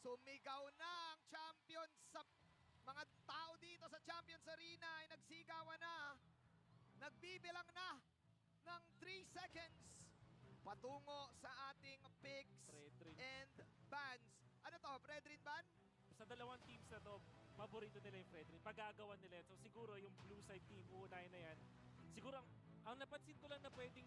Sumigaw na ang champion sa mga tao dito sa Champions Arena ay nagsigawan na. Nagbibilang na ng 3 seconds patungo sa ating picks Fredrin. and bans. Ano to, Fredrin ban? Sa dalawang teams na to, paborito nila yung Fredrin. Pagagawan nila yan. So siguro yung blue side team, uunahin na yan. Siguro ang napansin ko lang na pwedeng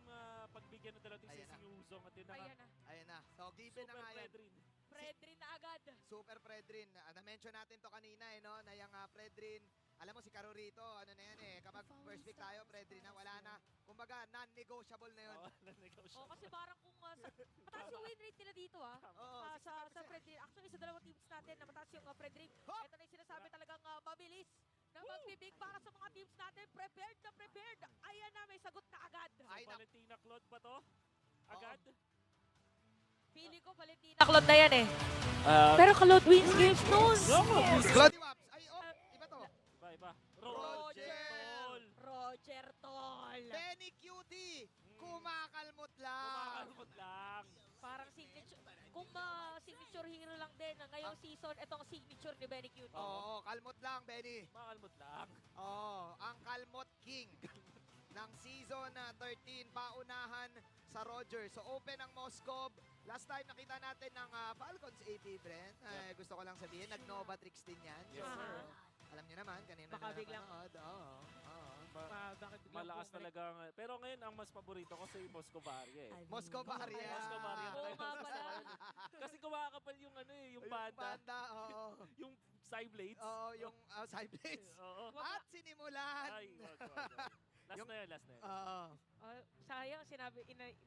pagbigyan ng dalawang teams Ayan si Uzong at yun na Ayan na. Ayan na. So, given na super nga yan. Fredrin. Fredrin na agad. Super Fredrin. Na-mention natin to kanina no, na yung Fredrin. Alam mo si Caro rito, ano na yan kapag first pick tayo, Fredrin na, wala na. Kumbaga, non-negotiable na yun. Oo, na-negotiate. Kasi parang kung mataas yung win rate nila dito Oo, sa 65%. Fredrin. Actually, sa dalawang teams natin na mataas yung Fredrin. Hop! Ito na yung sinasabi talagang mabilis na magbibig para sa mga teams natin. Prepared na prepared. Ayan na, may sagot na agad. Ay, na- Valentina Claude ba to? Agad? Feeling ko Valentina Claude na yan Pero Claude wins games noon. Claudio Waps. Ay, iba to. Iba. Roger. Tol. Roger Tol. Benny Cutie. Kumakalmot lang. Kumakalmot lang. Parang signature, kung signature hero lang din ngayong season, itong signature ni Benny Cutie. Oo, kalmot lang, Benny. Kumakalmot lang. Oo, ang Kalmot King ng season 13, paunahan sa Roger. So open ang Moskov. Last time nakita natin ng Falcons AP, Brent. Gusto ko lang sabihin, nag-Nova Tricks din yan. Yes, sir. Alam niyo naman, kanina Baka na biglang- napanood. Oo. Bakit biglang Malakas bumalik? talaga. Pero ngayon, ang mas paborito ko si Moscovaria Moscovaria. Moscovaria. Oo nga pala. Kasi kumakapal yung yung banda. Banda, oo. Yung side blades. Oo, yung side blades. Oo. At sinimulan. Ay, wag. Last Yung- na yun, last na yun. Oo. Sayang,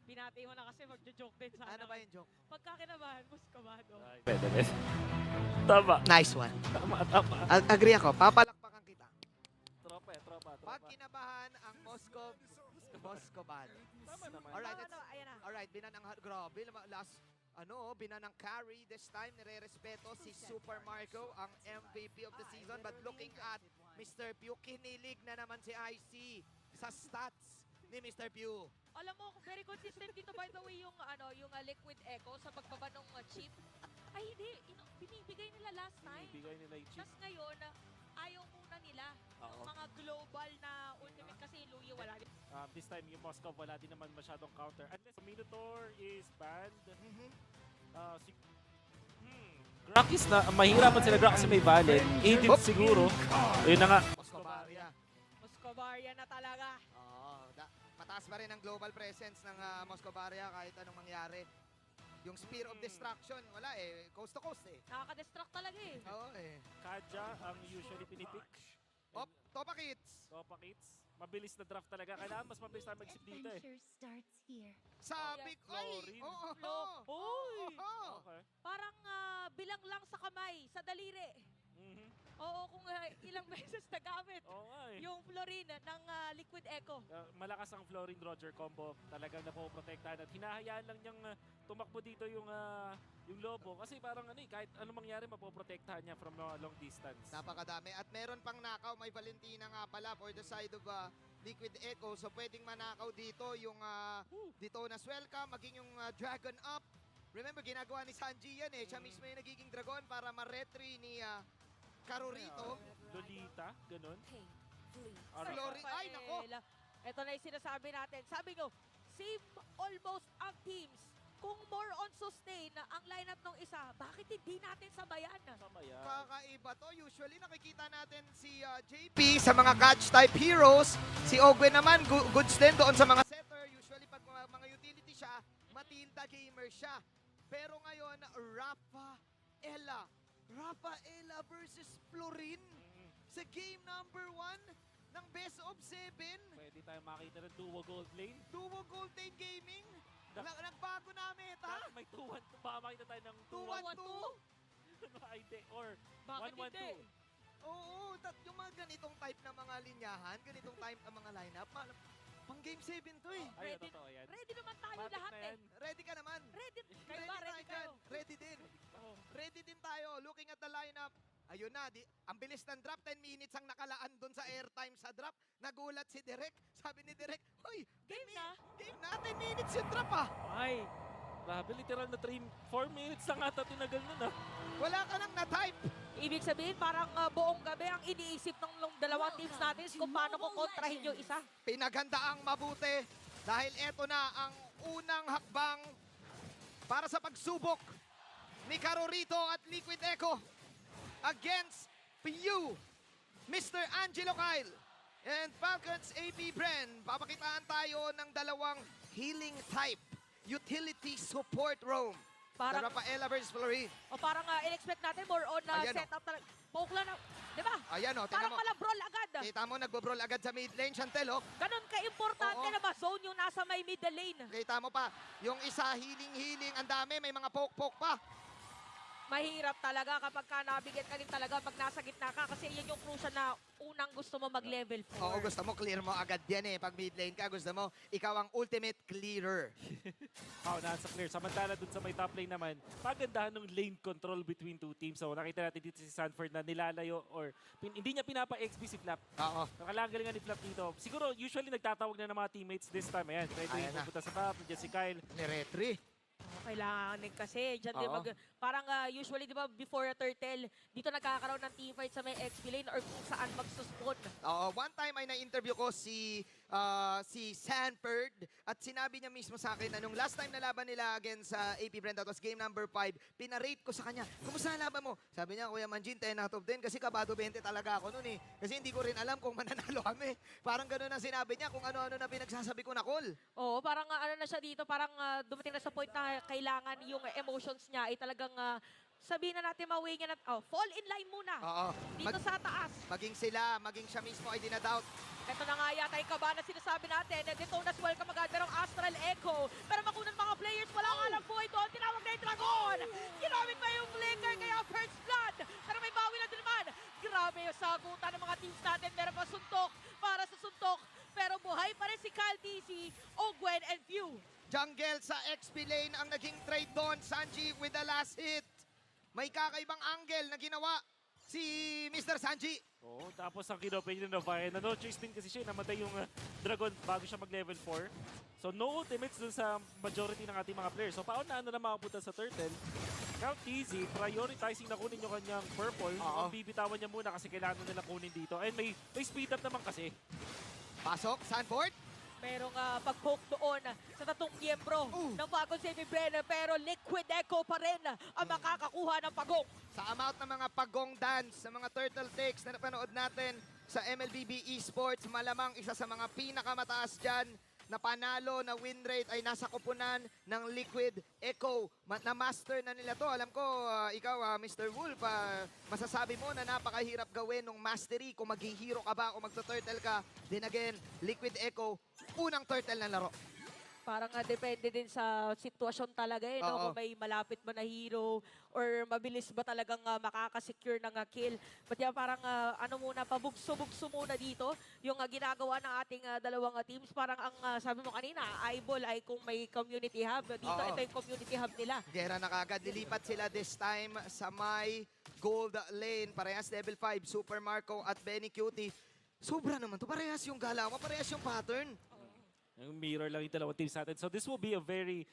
binati mo na kasi magjo-joke din sana. Ano ba yung joke? Pagkakinabahan, Muscovado. Pwede rin. Tama. Nice one. Tama. Agree ako. Papalakpakan kita. Tropa. Pag kinabahan ang Moscovan. Tama naman. Alright, Tama, let's- tama, ayan na. Alright, binan ang grabe. Last, binan ang carry this time. Nire-respeto si Super Marco, ang MVP of the season. But looking at Mr. Pew, kinilig na naman si IC sa stats ni Mr. Pew. Alam mo, very consistent dito by the way yung Liquid Echo sa pagbaba ng chip. Ay hindi, binibigay nila last time. Ibigay nila yung chip. Tapos ngayon, ayaw muna nila ng Oo. mga global na ultimate kasi Luya wala din. This time yung Moscow wala din naman masyadong counter. Unless Minotaur is banned. Si Grackis na, mahirapan sila Grackis may Valen. Edith siguro. Yun na nga. Moscovaria. Muscovaria na talaga. Oo, mataas pa rin ang global presence ng Moscovaria kahit anong mangyari. Yung Spear of Destruction, wala coast to coast Nakaka-distract talaga Oo Kaja ang usually pinipick. Topa Kids. Topa Kids. Mabilis na draft talaga. Kailangan mas mabilis tayo mag-isip dito Adventure starts here. Sabi ko, ay! Florin. Uy! Okay. Parang bilang lang sa kamay, sa daliri. Mhm. Oo, kung ilang beses nagamit Oo nga yung Florin ng Liquid Echo. Malakas ang Florin Roger combo. Talagang napoprotektahan at hinahayaan lang niyang tumakbo dito yung Lobo. Kasi parang kahit anong mangyari mapoprotektahan niya from long distance. Napakadami. At meron pang nakaw. May Valentina nga pala for the side of Liquid Echo. So pwedeng manakaw dito yung Ditona's Welcome, maging yung Dragon Up. Remember, ginagawa ni Sanji yan Siya mismo yung nagiging dragon para ma-retry ni Caro rito. Lolita, ganun. Pain, flee. Alright. Florin, ay nako! Ito na yung sinasabi natin. Sabi nyo, same almost ang teams. Kung more on sustain ang lineup ng isa, bakit hindi natin sabayan? Tama yan. Kakaiba to. Usually nakikita natin si JP sa mga catch type heroes. Si Ogwe naman, goods din doon sa mga setter. Usually pag mga utility siya, Matilda gamer siya. Pero ngayon, Rafaela versus Florin sa game number 1 ng best of 7. Pwede tayo makita ng duo gold lane. Duo Gold Lane Gaming. Nagbago na meta. May 2-1. Baka makita tayo ng 2-1-2. ID or Bakit 1-1-2. hindi? Oo, yung mga ganitong type ng mga linyahan, ganitong type ng mga lineup, pang game 7 to Ay, Ready- totoo yan. Ready naman tayo Matik lahat na yan. Ready ka naman. Ready. Kayo ba? Ready kayo? Ready din. Oh. Ready din tayo. Looking at the lineup. Ayun na, ang bilis ng drop. 10 minutes ang nakalaan doon sa airtime sa drop. Nagulat si Direk. Sabi ni Direk, hoy, Game na? Game na, 10 minutes yung drop Ay, grabe, literal na 4 minutes lang ata tinagal nun Wala ka nang na-type. Ibig sabihin, parang buong gabi ang iniisip ng dalawang teams natin is kung paano ko kontrahin yung isa. Pinaghandaang mabuti dahil eto na ang unang hakbang para sa pagsubok ni Carorito at Liquid Echo against PU, Mr. Angelo Kyle and Falcons AP Bren. Papakitaan tayo ng dalawang healing type utility support roam. Para Parang, Rafaela versus Florin. o parang in-expect natin more on Ayan, setup talaga. Poke lang na, di ba? Ayan o, tingnan Parang mo. pala brawl agad. Kita mo, nagbo-brawl agad sa mid lane, Chantel, oh. Ganon ka-importante Oo. na ba zone yung nasa may middle lane? Kita mo pa, yung isa healing, ang dami, may mga poke-poke pa. Mahirap talaga kapag ka nabigyan ka rin talaga pag nasa gitna ka kasi yan yung crucial na unang gusto mo mag-level 4. Oo, gusto mo, clear mo agad yan eh. Pag mid lane ka, gusto mo, ikaw ang ultimate clearer. Nasa clear. Samantala dun sa may top lane naman, pagandahan ng lane control between two teams. So nakita natin dito si Sanford na nilalayo or hindi niya pinapa-XP si Flap. Oo. Nakalagalingan ni Flap dito. Siguro, usually nagtatawag na ng mga teammates this time. Ayan, ready Ayan na. pupunta sa top. Nandiyan si Kyle. Ni Retri. Kailangan din kasi dyan din Oo. parang usually di ba before a turtle dito nagkakaroon ng teamfight sa may XP lane or kung saan magsuspawn. Oo, one time ay na-interview ko si Sanford at sinabi niya mismo sa akin na nung last time na laban nila against sa AP Brent, that was game number 5, pinarate ko sa kanya, kumusta ang laban mo? Sabi niya, Kuya Manjin, 10 out of 10 kasi kabado 20 talaga ako noon eh. Kasi hindi ko rin alam kung mananalo kami. Parang gano'n ang sinabi niya kung ano-ano na pinagsasabi ko na call. Oo, parang ano na siya dito, parang dumating na sa point na kailangan yung emotions niya ay talagang sabihin na natin maway niya na, fall in line muna. Oo. Dito sa taas. Maging sila, maging siya mismo ay dinadoubt. Ito na nga yata yung kaba na sinasabi natin. Detonas welcome agad, merong Astral Echo. Pero makunan mga players, wala nga lang buhay doon. Tinawag na yung Dragon. Ginamit pa yung flicker, kaya first blood. Pero may bawi na din naman. Grabe yung sagutan ng mga teams natin. Meron pa suntok para sa suntok. Pero buhay pa rin si Kyle TC, Ogwen, and Few. Jungle sa XP lane ang naging trade doon. Sanji with the last hit. May kakaibang angle na ginawa si Mr. Sanji. Oo, tapos ang kinopen niya na Vian. No choice din kasi siya. Namatay yung Dragon bago siya mag-level 4. So no ultimates dun sa majority ng ating mga players. So pauna na makapunta sa Turtle. Count easy, prioritizing na kunin yung kanyang purple. Oo. Ang bibitawan niya muna kasi kailangan nila kunin dito. And may speed up naman kasi. Pasok, Sanford. Merong pag-poke doon sa tatong miyembro ng Falcons Semi Brenner. Pero Liquid Echo pa rin ang makakakuha ng pagong. Sa amount ng mga pagong dance, sa mga turtle takes na napanood natin sa MLBB Esports, malamang isa sa mga pinakamataas dyan na panalo na win rate ay nasa kupunan ng Liquid Echo. Na-master na nila to. Alam ko, ikaw, Mr. Wolf, masasabi mo na napakahirap gawin ng mastery kung maghihiro ka ba o magto-turtle ka. Then again, Liquid Echo, unang turtle na laro. Parang depende din sa sitwasyon talaga eh, no? Oo. Kung may malapit ba na hero or mabilis ba talagang makakasecure ng kill. But yeah, parang ano muna, pabugso-bugso muna dito yung ginagawa ng ating dalawang teams. Parang ang sabi mo kanina, eyeball ay kung may community hub. Dito, Oo. ito yung community hub nila. Gera na kagad. Nilipat sila this time sa may gold lane. Parehas level 5, Super Marco at Benny Cutie. Sobra naman to. Parehas yung galaw, parehas yung pattern. Yung mirror lang yung dalawang teams natin. So this will be a very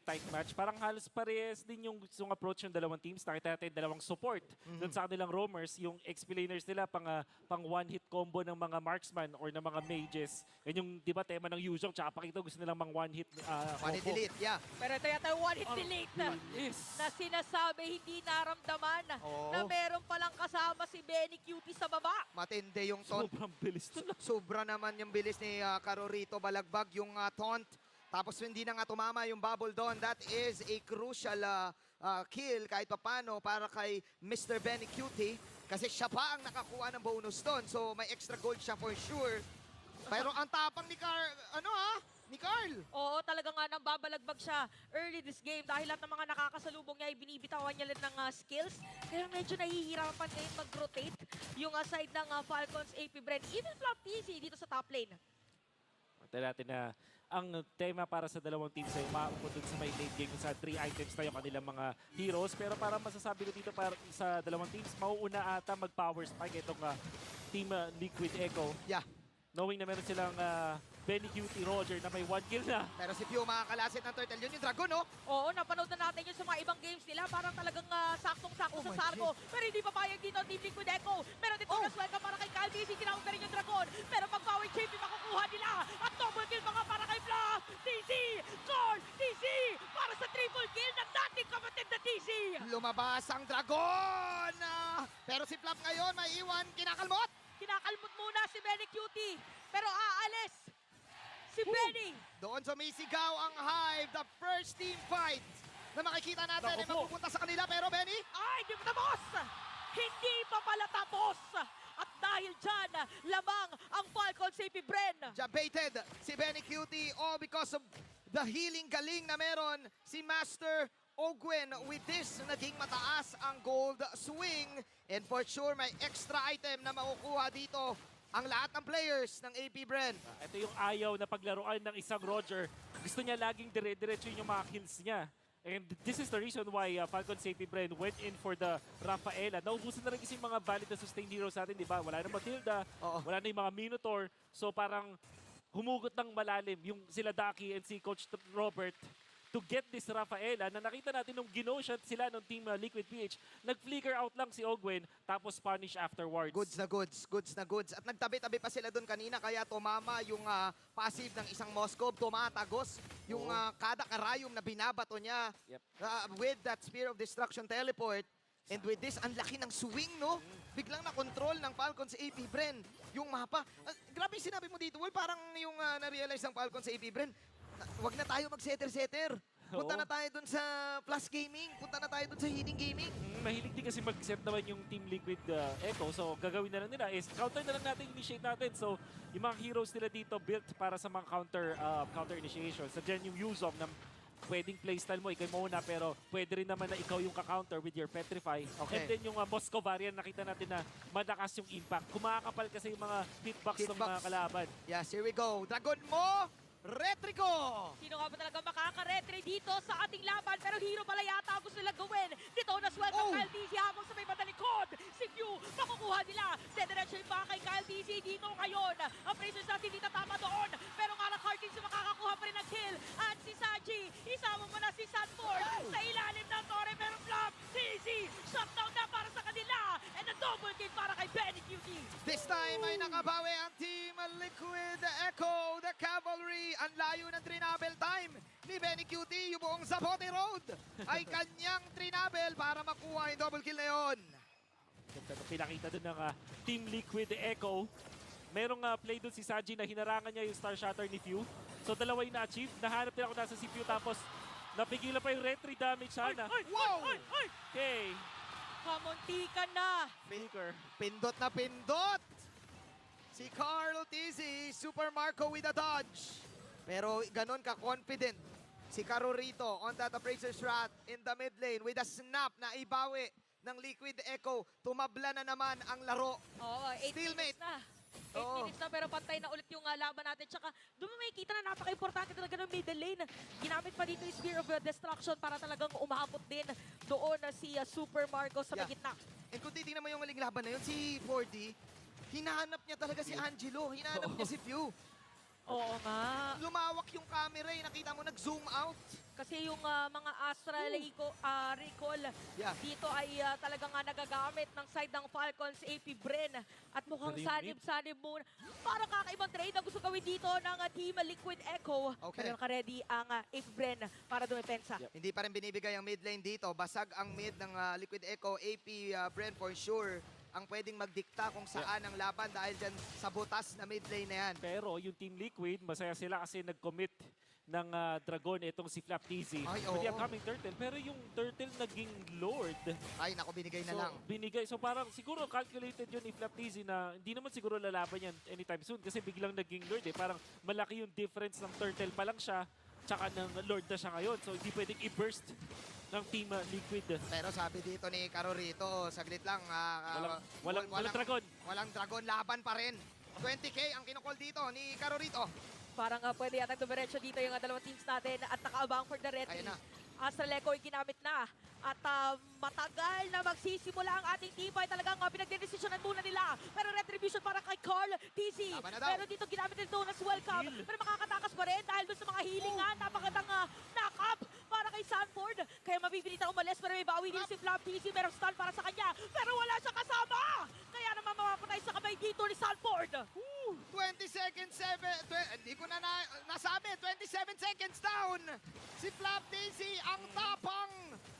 tight match. Parang halos parehas din yung approach ng dalawang teams. Nakita natin dalawang support doon sa kanilang roamers. Yung explainers nila pang one-hit combo ng mga marksman or ng mga mages. Yan yung, di ba, tema ng Yuzhong. Tsaka Pakito gusto nilang one-hit One hit delete, yeah. Pero ito yata yung one hit delete Yes. na sinasabi hindi naramdaman Oo. na meron palang kasama si Benny Cutie sa baba. Matindi yung taunt. Sobrang bilis to. Sobra naman yung bilis ni Carorito. Balagbag yung taunt. Tapos hindi na nga tumama yung bubble doon. That is a crucial kill kahit papano para kay Mr. Benny Cutie. Kasi siya pa ang nakakuha ng bonus doon. So may extra gold siya for sure. Pero ang tapang ni ni Carl. Oo, talaga nga nang babalagbag siya early this game dahil lahat ng mga nakakasalubong niya ay binibitawan niya lang ng skills. Kaya medyo nahihirapan ngayon mag-rotate yung side ng Falcons AP Bren. Even Flop TC dito sa top lane. Tala natin na ang tema para sa dalawang teams ay maupod dun sa may late game sa 3 items na yung kanilang mga heroes. Pero para masasabi ko dito para sa dalawang teams, mauuna ata mag-power spike itong team Liquid Echo. Yeah. Knowing na meron silang Benny Cutie Roger na may 1 kill na. Pero si Pew makakalasit ng turtle. Yun yung dragon, no? Oo, napanood na natin yun sa mga ibang games nila. Parang talagang saktong-sakto Oh sa my Sargo. Pero hindi papayag dito ang Team Liquid Echo. Meron dito na welcome para kay Calvi. Tinawag na rin yung dragon. Pero pag power JP makukuha nila. At double kill mga para kay Fluff. TC! Call! TC! Para sa triple kill ng dating kapatid na TC! Lumabas ang dragon! Pero si Flap ngayon may iwan, kinakalmot! Kinakalmot muna si Benny Cutie. Pero aalis si Benny. Doon sumisigaw ang Hive, the first team fight na makikita natin ay Naku po. mapupunta sa kanila. Pero Benny, Ay, hindi pa tapos! Hindi pa pala tapos! At dahil dyan, lamang ang Falcon sa Bren. baited si Benny Cutie all because of the healing galing na meron si Master Ogwen. With this, naging mataas ang gold swing. And for sure, may extra item na makukuha dito ang lahat ng players ng AP Bren. Ito yung ayaw na paglaruan ng isang Roger. Gusto niya laging dire-diretso yung mga kills niya. And this is the reason why Falcon Safety Brand went in for the Rafaela. Naubusan na rin kasi yung mga valid na sustained heroes natin, di ba? Wala na Matilda, Oo. wala na yung mga Minotaur. So parang humugot ng malalim yung sila Daki and si Coach Robert to get this Rafaela na nakita natin nung gino-shot sila ng team Liquid PH. Nag-flicker out lang si Ogwen tapos punish afterwards. Goods na goods, goods na goods. At nagtabi-tabi pa sila doon kanina kaya tumama yung passive ng isang Moskov. Tumatagos yung kada karayom na binabato niya Yep. with that Spear of Destruction teleport. And with this, ang laki ng swing, no? Biglang na-control ng Falcon sa AP Bren yung mapa. Grabe yung sinabi mo dito, Will. Parang yung na-realize ng Falcon sa AP Bren, wag na tayo mag-setter-setter. Punta Oo. na tayo dun sa Plus Gaming. Punta na tayo dun sa Healing Gaming. Mahilig din kasi mag-set naman yung Team Liquid Echo. So, gagawin na lang nila is counter na lang natin, initiate natin. So, yung mga heroes nila dito built para sa mga counter initiation. So, dyan yung Yuzong na pwedeng playstyle mo, ikaw mauna, pero pwede rin naman na ikaw yung ka-counter with your Petrify. Okay. And then yung Moscow variant, nakita natin na malakas yung impact. Kumakapal kasi yung mga hitbox ng mga Hitbox. kalaban. Yes, here we go. Dragon mo, Retrico! Sino nga ba talaga makaka-retry dito sa ating laban? Pero hero pala yata ang gusto nilang gawin. Dito na sweldo Oh! Kyle TC habang sa may batalikod. Si Pew, makukuha nila. Dediretso yung baka kay Kyle TC dito ngayon. Ang Praises natin hindi tatama doon. Pero nga ng Heartings makakakuha pa rin ng kill. At si Saji, isama mo na si Sanford sa ilalim ng Torre. Pero flop, TC, shutdown na para sa kanila. And a double kill para kay Benny Cutie. This time ay nakabawi ang Team Liquid Echo, the Cavalry. Ang layo ng trinabel time ni Benny Cutie. Yung buong Zapote Road ay kanyang trinabel para makuha yung double kill na yun. Ganda na pinakita doon ng Team Liquid Echo. Merong play doon si Saji na hinarangan niya yung Star Shatter ni Few. So dalawa yung na-achieve. Nahanap nila kung nasa si Few tapos napigilan pa yung retry damage sana. Wow! Okay. Kamuntikan na. Faker. Pindot na pindot! Si Carl Tizzy, Super Marco with a dodge. Pero ganon ka-confident si Carorito on that Appraiser's Rat in the mid lane with a snap na ibawi ng Liquid Echo. Tumabla na naman ang laro. Oo, 8 Stalemate. minutes na. 8 Oo. minutes na pero pantay na ulit yung laban natin. Tsaka doon mo makikita na napaka-importante talaga ng middle lane. Ginamit pa dito yung Spear of Destruction para talagang umabot din doon na si Super Marco sa may Yeah. gitna. And kung titingnan mo yung huling laban na yun, si 4D, hinahanap niya talaga si Angelo. Hinahanap niya si Few. Oo nga. Lumawak yung camera eh. Nakita mo, nag-zoom out. Kasi yung mga Astral Recall Yeah. dito ay talagang nagagamit ng side ng Falcons AP Bren. At mukhang Very sanib-sanib muna. Parang kakaibang trade na gusto gawin dito ng Team Liquid Echo. Okay. Pero naka-ready ang AP Bren para dumepensa. Yep. Hindi pa rin binibigay ang mid lane dito. Basag ang mid ng Liquid Echo. AP Bren for sure ang pwedeng magdikta kung saan ang laban dahil dyan sa butas na mid lane na yan. Pero yung Team Liquid, masaya sila kasi nag-commit ng Dragon itong si Flap TZ. Ay, With the oo. upcoming Turtle. Pero yung Turtle naging Lord. Ay, naku, binigay na So, lang. binigay. So parang siguro calculated yun ni Flap TZ na hindi naman siguro lalaban yan anytime soon kasi biglang naging Lord eh. Parang malaki yung difference ng Turtle pa lang siya tsaka ng Lord na siya ngayon. So hindi pwedeng i-burst ng Team Liquid. Pero sabi dito ni Carorito, saglit lang. Walang Dragon. Walang Dragon, laban pa rin. 20k ang kinukol dito ni Carorito. Parang pwede yata dumiretso dito yung dalawang teams natin at nakaabang for the red Ayan na. Astral Echo ay ginamit na. At matagal na magsisimula ang ating teamfight. Talagang pinagdedesisyonan muna nila. Pero retribution para kay Carl TZ. Tama na daw. Pero dito ginamit din Donas welcome. Pero makakatakas pa rin dahil dun sa mga healingan. Napakagandang knock-up para kay Sanford. Kaya mabibilit na umalis pero may bawi din si Flap TZ. Merong stun para sa kanya. Pero wala siya kasama. Kaya naman mapapatay sa kamay dito ni Sanford. 20 seconds, hindi ko na nasabi, 27 seconds down. Si Flap Daisy ang tapang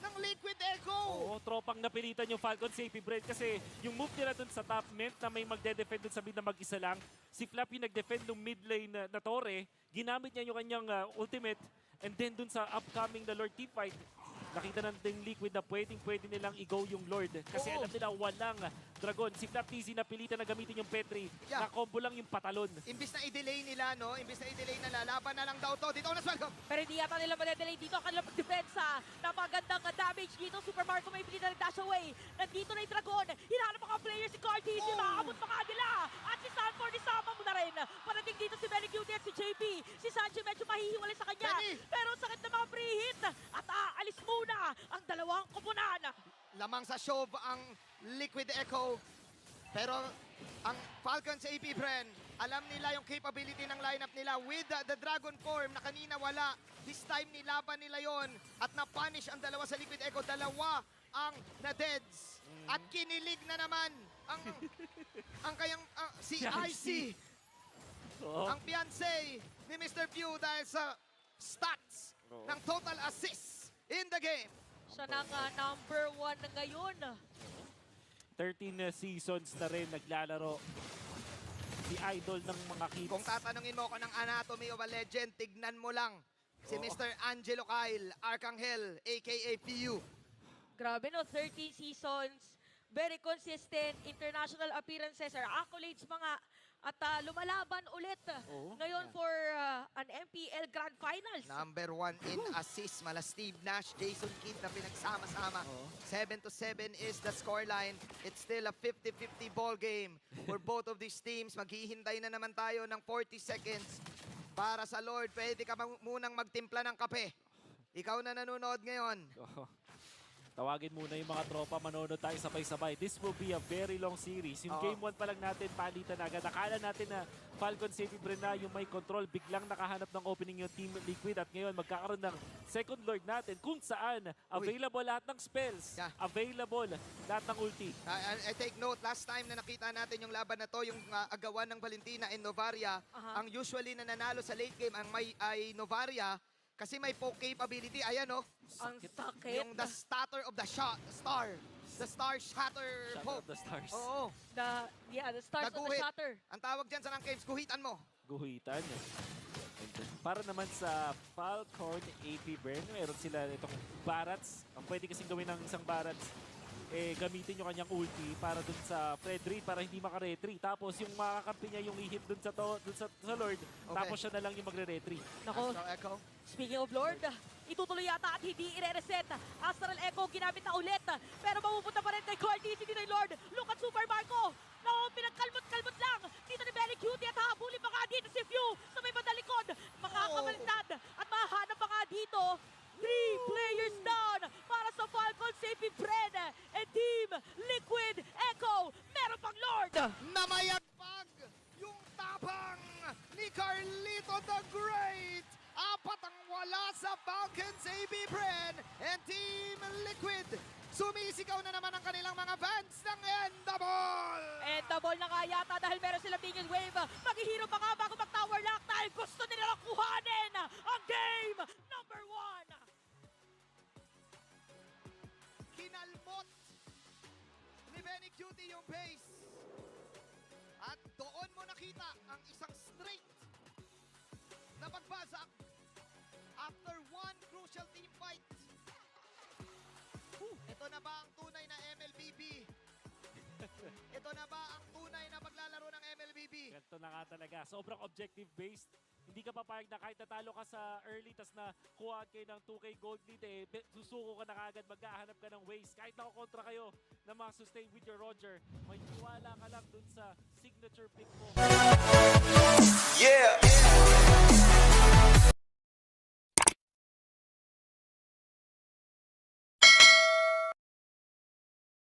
ng Liquid Echo. Oo, tropang napilitan yung Falcon Safety Bread kasi yung move nila dun sa top meant na may magde-defend dun sa mid na mag-isa lang. Si Flap yung nag-defend ng mid lane na Torre, ginamit niya yung kanyang ultimate, and then dun sa upcoming the Lord team fight, nakita natin Liquid na pwede nilang i-go yung Lord. Kasi Oo. alam nila walang Dragon. Si Flap TZ napilitan na gamitin yung Petri. Yeah. Na-combo lang yung patalon. Imbis na i-delay nila, no? Imbis na i-delay na lalaban na lang daw to. Dito na welcome. Pero hindi yata nila madedelay dito ang kanilang pagdepensa. Napagandang damage dito. Super Marco may pili na dash away. Nandito na yung Dragon. Hinahanap ang mga player si Carl TZ. Maabot pa kanila. At si Sanford isama mo na rin. Parating dito si Benny Cutie at si JP. Si Sancho medyo mahihiwalay sa kanya. Benny! Pero sakit na mga pre-hit. At aalis muna ang dalawang koponan. Lamang sa show ang Liquid Echo. Pero ang Falcons AP Bren, alam nila yung capability ng lineup nila with the Dragon form na kanina wala. This time nilaban nila yon at na-punish ang dalawa sa Liquid Echo. Dalawa ang na-deads. At kinilig na naman ang kayang si Si IC, Oo. ang fiancé ni Mr. Pew dahil sa stats Oo. ng total assists in the game. Siya na nga number 1 ngayon. 13 seasons na rin naglalaro. Si idol ng mga kids. Kung tatanungin mo ko ng Anatomy of a Legend, tignan mo lang si Mr. Angelo Kyle Arcangel, aka PU. Grabe no, 13 seasons. Very consistent international appearances or accolades mga at lumalaban ulit Oo. ngayon for an MPL Grand Finals. Number 1 in assist, mala Steve Nash, Jason Kidd na pinagsama-sama. 7-7 is the scoreline. It's still a 50-50 ball game for both of these teams. Maghihintay na naman tayo ng 40 seconds para sa Lord. Pwede ka munang magtimpla ng kape. Ikaw na nanonood ngayon. Oo. Tawagin muna yung mga tropa, manonood tayo sabay-sabay. This will be a very long series. Yung Oo. game 1 pa lang natin, palitan agad. Akala natin na Falcon Safety Bren na yung may control. Biglang nakahanap ng opening yung Team Liquid. At ngayon, magkakaroon ng second Lord natin kung saan available lahat ng spells. Yeah. Available lahat ng ulti. I take note, last time na nakita natin yung laban na to, yung agawan ng Valentina and Novaria, Aha. ang usually na nanalo sa late game ang ay Novaria kasi may poke capability. Ayan, no? Ang sakit. Yung the starter of the shot, star. The star shatter Shatter poke. of the stars. Oo. The stars of the Naguhit. shatter. Ang tawag dyan sa games, guhitan mo. Guhitan. Para naman sa Falcon AP Bren, meron sila itong barats. Ang pwede kasing gawin ng isang barats, gamitin yung kanyang ulti para dun sa Fredry para hindi maka-retry. Tapos yung makakampi niya yung i-hit dun sa Lord, tapos siya na lang yung magre-retry. Nako, Astral Echo. speaking of Lord, itutuloy yata at hindi ire-reset. Astral Echo ginamit na ulit. Pero mapupunta pa rin kay Carl TZ dito yung Lord. Look at Super Marco. No, pinagkalmot-kalmot lang. Dito ni Belly Cutie at habulin pa nga dito si Few sa may bandalikod. Makakabalintad at mahanap pa nga dito. 3 players down para sa Falcon Safety Bren and Team Liquid Echo. Meron pang Lord. Namayagpag yung tapang ni Carlito the Great. Apat ang wala sa Falcons AB Bren and Team Liquid. Sumisigaw na naman ang kanilang mga fans ng Endable. And the ball na nga yata dahil meron silang minion wave. Maghihiro pa nga bago mag-tower lock dahil gusto nila kuhanin ang game number 1. Kinalmot ni Benny Cutie yung pace. At doon mo nakita ang isang straight na pagbazak after one crucial team fight. Ito na ba ang tunay na MLBB? Ito na ba ang tunay na paglalaro ng MLBB? Ganito na nga talaga. Sobrang objective-based. Hindi ka papayag na kahit natalo ka sa early tas na kuhaan kayo ng 2K gold lead susuko ka na kagad, maghahanap ka ng ways. Kahit nakokontra kayo na mga sustain with your Roger, may tiwala ka lang dun sa signature pick mo. Yeah!